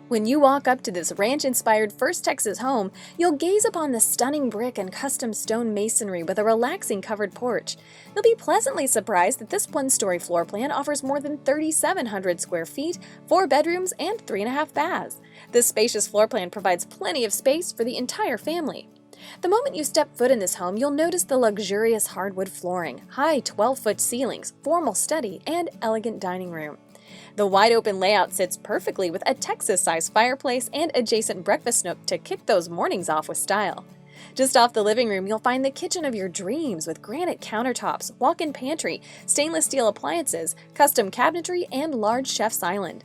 When you walk up to this ranch-inspired First Texas home, you'll gaze upon the stunning brick and custom stone masonry with a relaxing covered porch. You'll be pleasantly surprised that this one-story floor plan offers more than 3,700 square feet, 4 bedrooms, and 3.5 baths. This spacious floor plan provides plenty of space for the entire family. The moment you step foot in this home, you'll notice the luxurious hardwood flooring, high 12-foot ceilings, formal study, and elegant dining room. The wide-open layout sits perfectly with a Texas-sized fireplace and adjacent breakfast nook to kick those mornings off with style. Just off the living room, you'll find the kitchen of your dreams with granite countertops, walk-in pantry, stainless steel appliances, custom cabinetry, and large chef's island.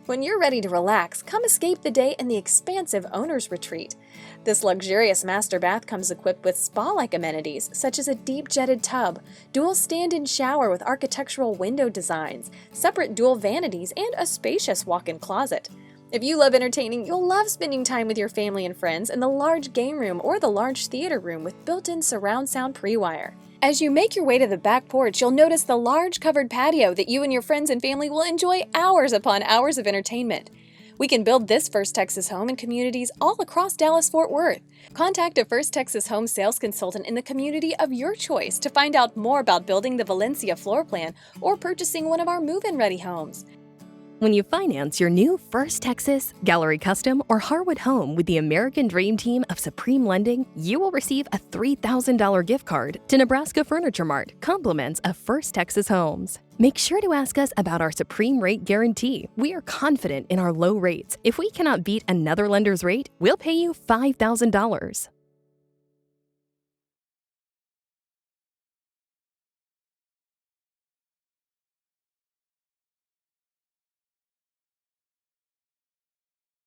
When you're ready to relax, come escape the day in the expansive owner's retreat. This luxurious master bath comes equipped with spa-like amenities such as a deep jetted tub, dual stand-in shower with architectural window designs, separate dual vanities, and a spacious walk-in closet. If you love entertaining, you'll love spending time with your family and friends in the large game room or the large theater room with built-in surround sound pre-wire. As you make your way to the back porch, you'll notice the large covered patio that you and your friends and family will enjoy hours upon hours of entertainment. We can build this First Texas home in communities all across Dallas-Fort Worth. Contact a First Texas home sales consultant in the community of your choice to find out more about building the Valencia floor plan or purchasing one of our move-in ready homes. When you finance your new First Texas, Gallery Custom, or Harwood home with the American Dream Team of Supreme Lending, you will receive a $3,000 gift card to Nebraska Furniture Mart, compliments of First Texas Homes. Make sure to ask us about our Supreme Rate Guarantee. We are confident in our low rates. If we cannot beat another lender's rate, we'll pay you $5,000.